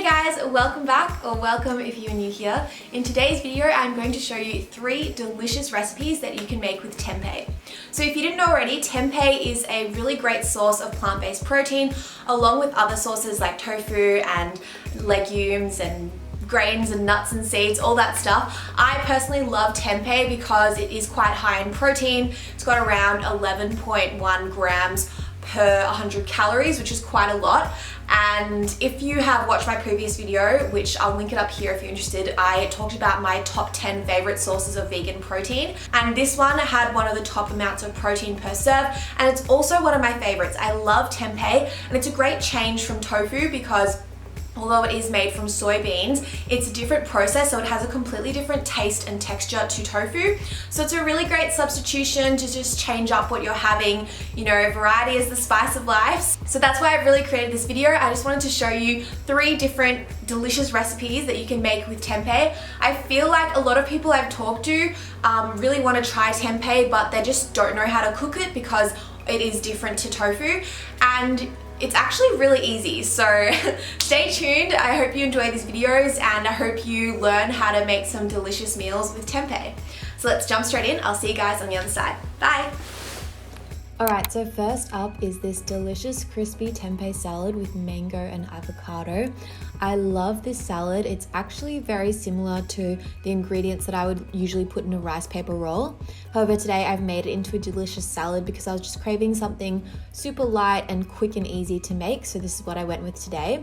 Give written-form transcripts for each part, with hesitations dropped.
Hey guys, welcome back, or welcome if you're new here. In today's video, I'm going to show you 3 delicious recipes that you can make with tempeh. So if you didn't know already, tempeh is a really great source of plant-based protein, along with other sources like tofu and legumes and grains and nuts and seeds, all that stuff. I personally love tempeh because it is quite high in protein. It's got around 11.1 grams per 100 calories, which is quite a lot. And if you have watched my previous video, which I'll link it up here if you're interested, I talked about my top 10 favorite sources of vegan protein. And this one had one of the top amounts of protein per serve. And it's also one of my favorites. I love tempeh, and it's a great change from tofu because although it is made from soybeans, it's a different process, so it has a completely different taste and texture to tofu. So it's a really great substitution to just change up what you're having. You know, variety is the spice of life. So that's why I've really created this video. I just wanted to show you 3 different delicious recipes that you can make with tempeh. I feel like a lot of people I've talked to really want to try tempeh, but they just don't know how to cook it because it is different to tofu. And it's actually really easy, so stay tuned. I hope you enjoy these videos and I hope you learn how to make some delicious meals with tempeh. So let's jump straight in. I'll see you guys on the other side. Bye. Alright, so first up is this delicious crispy tempeh salad with mango and avocado. I love this salad. It's actually very similar to the ingredients that I would usually put in a rice paper roll. However, today I've made it into a delicious salad because I was just craving something super light and quick and easy to make, so this is what I went with today.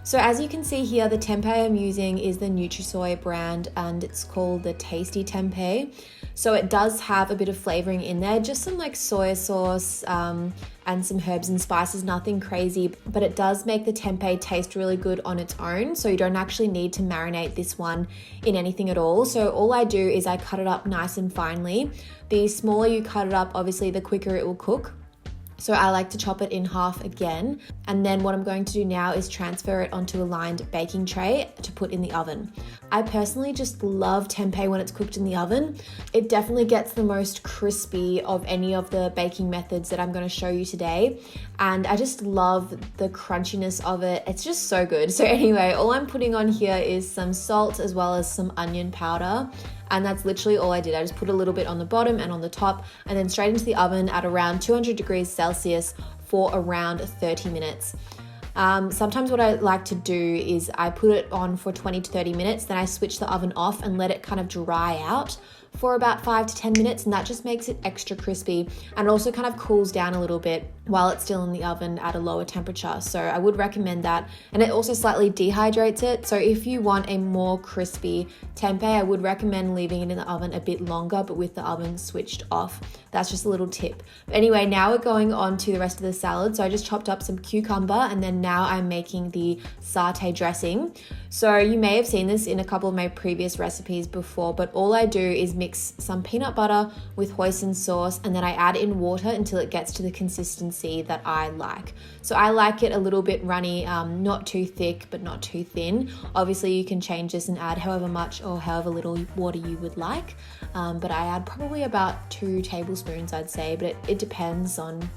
So as you can see here, the tempeh I'm using is the Nutrisoy brand and it's called the Tasty Tempeh. So it does have a bit of flavoring in there, just some like soy sauce and some herbs and spices, nothing crazy, but it does make the tempeh taste really good on its own. So you don't actually need to marinate this one in anything at all. So all I do is I cut it up nice and finely. The smaller you cut it up, obviously the quicker it will cook. So I like to chop it in half again. And then what I'm going to do now is transfer it onto a lined baking tray to put in the oven. I personally just love tempeh when it's cooked in the oven. It definitely gets the most crispy of any of the baking methods that I'm going to show you today. And I just love the crunchiness of it. It's just so good. So anyway, all I'm putting on here is some salt as well as some onion powder. And that's literally all I did. I just put a little bit on the bottom and on the top and then straight into the oven at around 200 degrees Celsius for around 30 minutes. Sometimes what I like to do is I put it on for 20 to 30 minutes, then I switch the oven off and let it kind of dry out for about 5 to 10 minutes, and that just makes it extra crispy and also kind of cools down a little bit while it's still in the oven at a lower temperature. So I would recommend that, and it also slightly dehydrates it. So if you want a more crispy tempeh, I would recommend leaving it in the oven a bit longer, but with the oven switched off. That's just a little tip. But anyway, now we're going on to the rest of the salad. So I just chopped up some cucumber, and then now I'm making the satay dressing. So you may have seen this in a couple of my previous recipes before, but all I do is mix some peanut butter with hoisin sauce, and then I add in water until it gets to the consistency that I like. So I like it a little bit runny, not too thick, but not too thin. Obviously you can change this and add however much or however little water you would like. But I add probably about 2 tablespoons, I'd say, but it depends on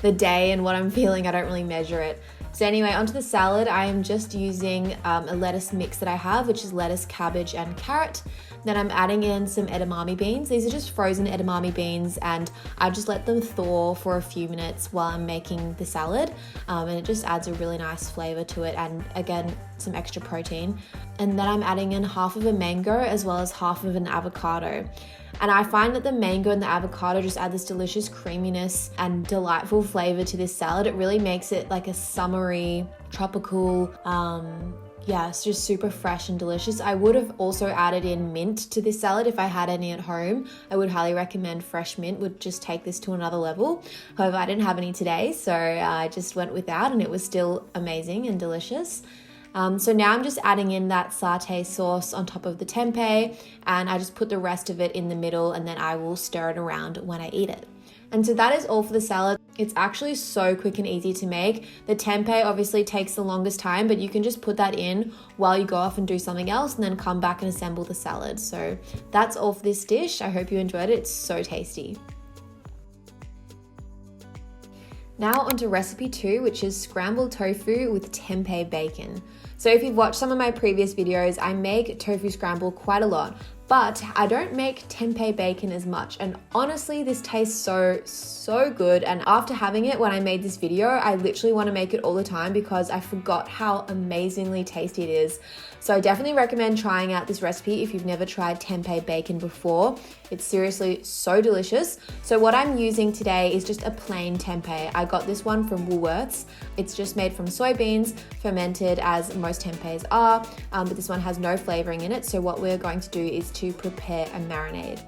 the day and what I'm feeling. I don't really measure it. So anyway, onto the salad, I am just using a lettuce mix that I have, which is lettuce, cabbage, and carrot. Then I'm adding in some edamame beans. These are just frozen edamame beans, and I just let them thaw for a few minutes while I'm making the salad. And it just adds a really nice flavor to it, and again, some extra protein. And then I'm adding in half of a mango as well as half of an avocado. And I find that the mango and the avocado just add this delicious creaminess and delightful flavor to this salad. It really makes it like a summery, tropical, it's just super fresh and delicious. I would have also added in mint to this salad if I had any at home. I would highly recommend fresh mint, would just take this to another level. However, I didn't have any today, so I just went without, and it was still amazing and delicious. So now I'm just adding in that satay sauce on top of the tempeh, and I just put the rest of it in the middle, and then I will stir it around when I eat it. And so that is all for the salad. It's actually so quick and easy to make. The tempeh obviously takes the longest time, but you can just put that in while you go off and do something else and then come back and assemble the salad. So that's all for this dish. I hope you enjoyed it. It's so tasty. Now onto recipe 2, which is scrambled tofu with tempeh bacon. So if you've watched some of my previous videos, I make tofu scramble quite a lot, but I don't make tempeh bacon as much. And honestly, this tastes so good. And after having it, when I made this video, I literally want to make it all the time because I forgot how amazingly tasty it is. So I definitely recommend trying out this recipe if you've never tried tempeh bacon before. It's seriously so delicious. So what I'm using today is just a plain tempeh. I got this one from Woolworths. It's just made from soybeans, fermented as most tempehs are, but this one has no flavoring in it. So what we're going to do is to prepare a marinade.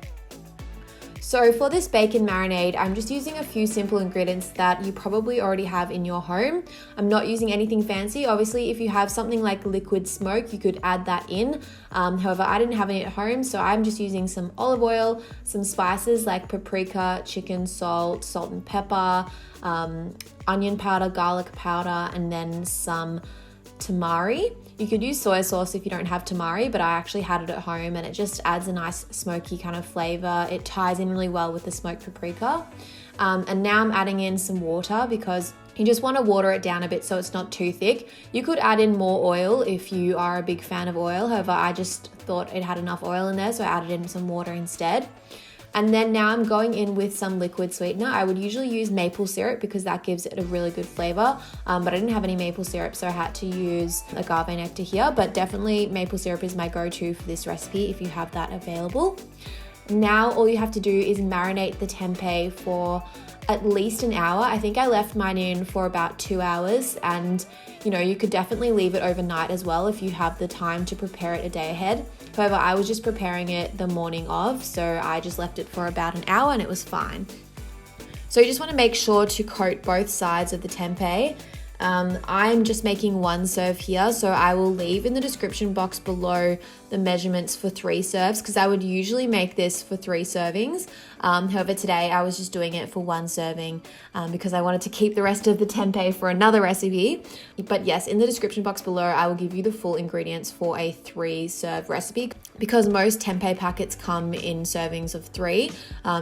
So for this bacon marinade, I'm just using a few simple ingredients that you probably already have in your home. I'm not using anything fancy. Obviously, if you have something like liquid smoke, you could add that in. However, I didn't have any at home, so I'm just using some olive oil, some spices like paprika, chicken salt, salt and pepper, onion powder, garlic powder, and then some tamari. You could use soy sauce if you don't have tamari, but I actually had it at home and it just adds a nice smoky kind of flavor. It ties in really well with the smoked paprika. And now I'm adding in some water because you just want to water it down a bit so it's not too thick. You could add in more oil if you are a big fan of oil. However, I just thought it had enough oil in there, so I added in some water instead. And then now I'm going in with some liquid sweetener. I would usually use maple syrup because that gives it a really good flavor, but I didn't have any maple syrup, so I had to use agave nectar here, but definitely maple syrup is my go-to for this recipe if you have that available. Now all you have to do is marinate the tempeh for at least an hour. I think I left mine in for about 2 hours, and you could definitely leave it overnight as well if you have the time to prepare it a day ahead. However, I was just preparing it the morning of, so I just left it for about an hour and it was fine. So you just want to make sure to coat both sides of the tempeh. I'm just making one serve here, so I will leave in the description box below the measurements for 3 serves because I would usually make this for 3 servings. However, today I was just doing it for 1 serving because I wanted to keep the rest of the tempeh for another recipe. But yes, in the description box below, I will give you the full ingredients for a 3-serve recipe because most tempeh packets come in servings of 3.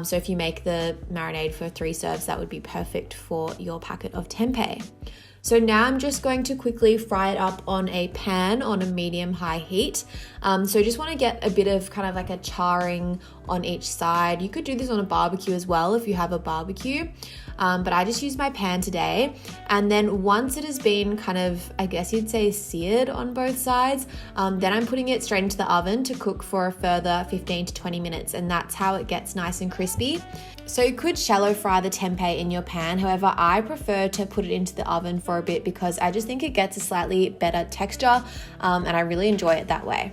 So if you make the marinade for 3 serves, that would be perfect for your packet of tempeh. So now I'm just going to quickly fry it up on a pan on a medium-high heat. So just want to get a bit of kind of like a charring on each side. You could do this on a barbecue as well if you have a barbecue. But I just used my pan today. And then once it has been kind of, I guess you'd say, seared on both sides, then I'm putting it straight into the oven to cook for a further 15 to 20 minutes. And that's how it gets nice and crispy. So you could shallow fry the tempeh in your pan. However, I prefer to put it into the oven for a bit because I just think it gets a slightly better texture and I really enjoy it that way.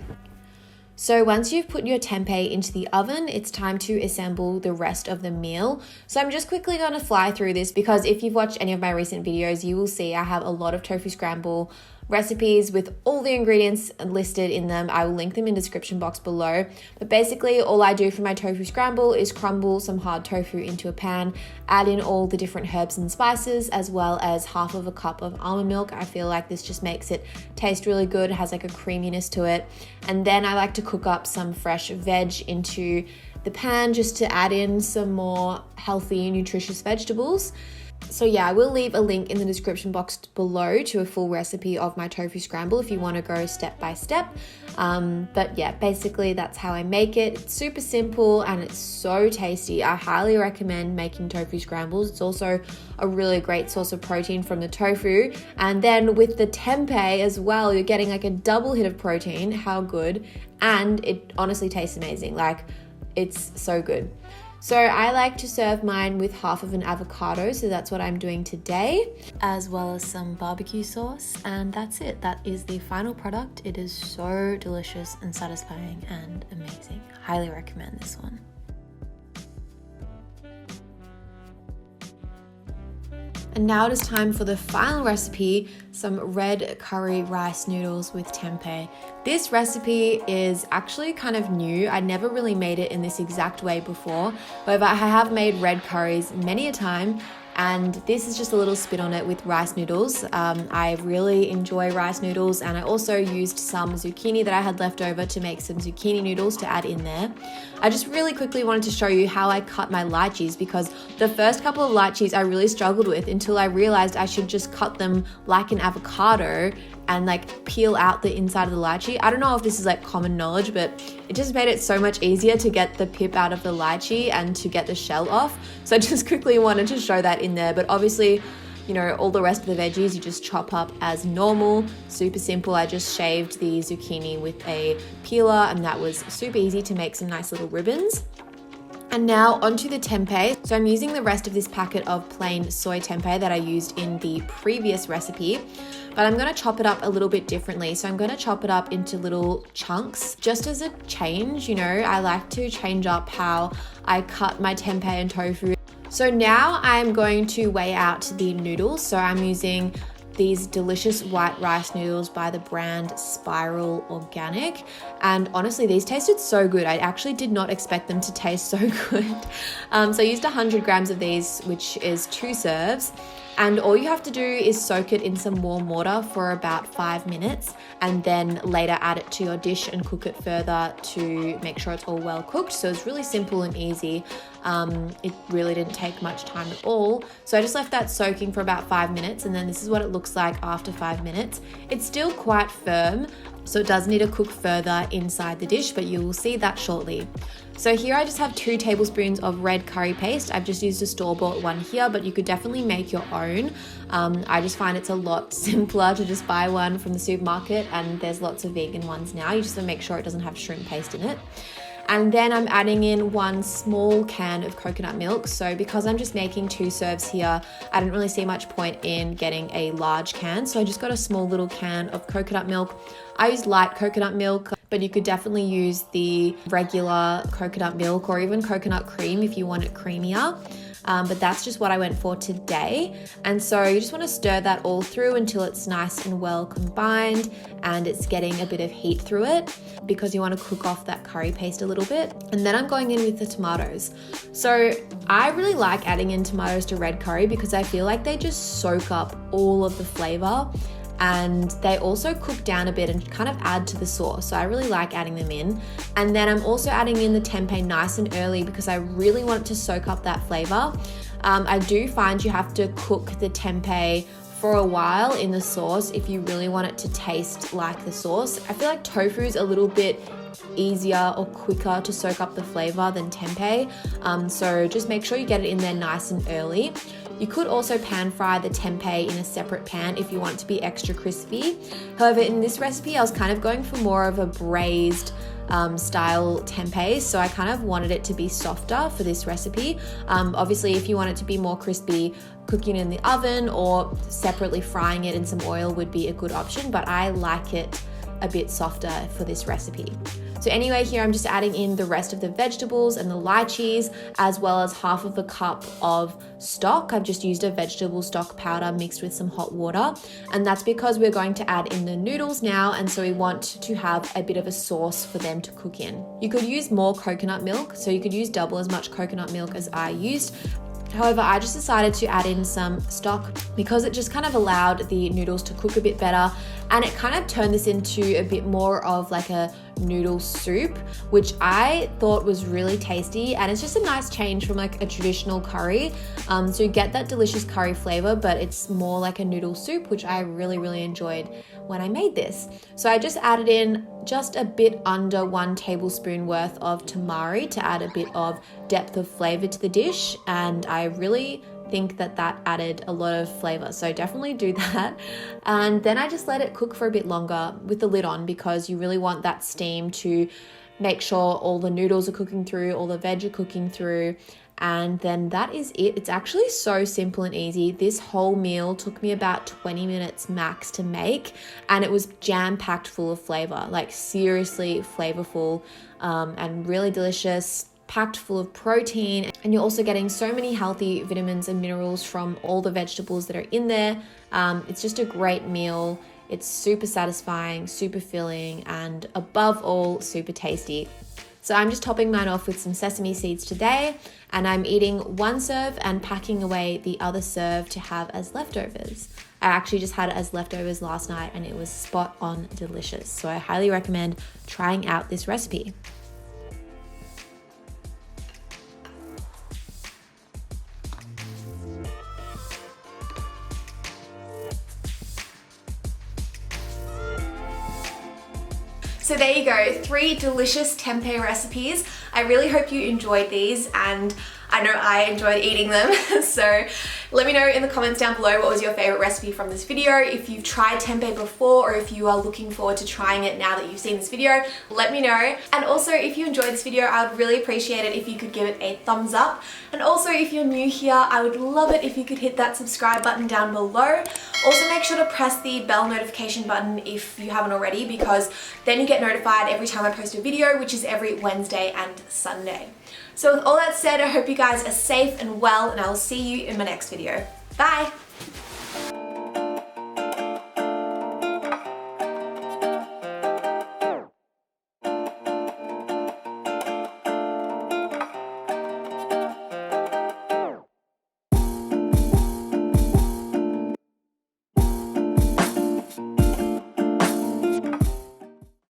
So once you've put your tempeh into the oven, it's time to assemble the rest of the meal. So I'm just quickly going to fly through this because if you've watched any of my recent videos, you will see I have a lot of tofu scramble recipes with all the ingredients listed in them. I will link them in the description box below. But basically all I do for my tofu scramble is crumble some hard tofu into a pan, add in all the different herbs and spices, as well as half of a cup of almond milk. I feel like this just makes it taste really good. It has like a creaminess to it. And then I like to cook up some fresh veg into the pan just to add in some more healthy, nutritious vegetables. So yeah, I will leave a link in the description box below to a full recipe of my tofu scramble if you want to go step by step. But yeah, basically that's how I make it. It's super simple and it's so tasty. I highly recommend making tofu scrambles. It's also a really great source of protein from the tofu. And then with the tempeh as well, you're getting like a double hit of protein. How good. And it honestly tastes amazing. Like, it's so good. So I like to serve mine with half of an avocado, so that's what I'm doing today, as well as some barbecue sauce, and that's it. That is the final product. It is so delicious and satisfying and amazing. Highly recommend this one. And now it is time for the final recipe, some red curry rice noodles with tempeh. This recipe is actually kind of new. I never really made it in this exact way before. However, I have made red curries many a time. And this is just a little spin on it with rice noodles. I really enjoy rice noodles, and I also used some zucchini that I had left over to make some zucchini noodles to add in there. I just really quickly wanted to show you how I cut my lychees, because the first couple of lychees I really struggled with until I realized I should just cut them like an avocado and like peel out the inside of the lychee. I don't know if this is like common knowledge, but it just made it so much easier to get the pip out of the lychee and to get the shell off. So I just quickly wanted to show that in there. But obviously, you know, all the rest of the veggies you just chop up as normal. Super simple. I just shaved the zucchini with a peeler, and that was super easy to make some nice little ribbons. And now onto the tempeh. So I'm using the rest of this packet of plain soy tempeh that I used in the previous recipe, but I'm gonna chop it up a little bit differently. So I'm gonna chop it up into little chunks, just as a change. You know, I like to change up how I cut my tempeh and tofu. So now I'm going to weigh out the noodles. So I'm using these delicious white rice noodles by the brand Spiral Organic, and honestly these tasted so good. I actually did not expect them to taste so good. So I used 100 grams of these, which is 2 serves, and all you have to do is soak it in some warm water for about 5 minutes, and then later add it to your dish and cook it further to make sure it's all well cooked. So it's really simple and easy. It really didn't take much time at all. So I just left that soaking for about 5 minutes, and then this is what it looks like after 5 minutes. It's still quite firm, so it does need to cook further inside the dish, but you will see that shortly. So here I just have 2 tablespoons of red curry paste. I've just used a store-bought one here, but you could definitely make your own. I just find it's a lot simpler to just buy one from the supermarket, and there's lots of vegan ones now. You just want to make sure it doesn't have shrimp paste in it. And then I'm adding in 1 small can of coconut milk. So because I'm just making 2 serves here, I didn't really see much point in getting a large can. So I just got a small little can of coconut milk. I use light coconut milk, but you could definitely use the regular coconut milk or even coconut cream if you want it creamier. But that's just what I went for today. And so you just want to stir that all through until it's nice and well combined and it's getting a bit of heat through it, because you want to cook off that curry paste a little bit. And then I'm going in with the tomatoes. So I really like adding in tomatoes to red curry because I feel like they just soak up all of the flavor, and they also cook down a bit and kind of add to the sauce. So I really like adding them in. And then I'm also adding in the tempeh nice and early because I really want it to soak up that flavor. I do find you have to cook the tempeh for a while in the sauce if you really want it to taste like the sauce. I feel like tofu is a little bit easier or quicker to soak up the flavor than tempeh. So just make sure you get it in there nice and early. You could also pan fry the tempeh in a separate pan if you want it to be extra crispy. However, in this recipe, I was kind of going for more of a braised style tempeh, so I kind of wanted it to be softer for this recipe. Obviously, if you want it to be more crispy, cooking it in the oven or separately frying it in some oil would be a good option, but I like it a bit softer for this recipe. So anyway, here I'm just adding in the rest of the vegetables and the lychees, as well as half of a cup of stock. I've just used a vegetable stock powder mixed with some hot water, and that's because we're going to add in the noodles now, and so we want to have a bit of a sauce for them to cook in. You could use more coconut milk, so you could use double as much coconut milk as I used. However, I just decided to add in some stock because it just kind of allowed the noodles to cook a bit better, and it kind of turned this into a bit more of like a noodle soup, which I thought was really tasty, and it's just a nice change from like a traditional curry. So you get that delicious curry flavor, but it's more like a noodle soup, which I really enjoyed when I made this. So I just added in just a bit under 1 tablespoon worth of tamari to add a bit of depth of flavor to the dish, and I really think that added a lot of flavor, so definitely do that. And then I just let it cook for a bit longer with the lid on, because you really want that steam to make sure all the noodles are cooking through, all the veg are cooking through, and then that is it. It's actually so simple and easy. This whole meal took me about 20 minutes max to make, and it was jam-packed full of flavor, like seriously flavorful, and really delicious, packed full of protein, and you're also getting so many healthy vitamins and minerals from all the vegetables that are in there. It's just a great meal. It's super satisfying, super filling, and above all, super tasty. So I'm just topping mine off with some sesame seeds today, and I'm eating one serve and packing away the other serve to have as leftovers. I actually just had it as leftovers last night and it was spot on delicious. So I highly recommend trying out this recipe. So there you go, 3 delicious tempeh recipes. I really hope you enjoyed these, and I know I enjoyed eating them. So let me know in the comments down below what was your favorite recipe from this video. If you've tried tempeh before, or if you are looking forward to trying it now that you've seen this video, let me know. And also, if you enjoyed this video, I would really appreciate it if you could give it a thumbs up. And also, if you're new here, I would love it if you could hit that subscribe button down below. Also, make sure to press the bell notification button if you haven't already, because then you get notified every time I post a video, which is every Wednesday and Sunday. So with all that said, I hope you guys are safe and well, and I will see you in my next video. Bye!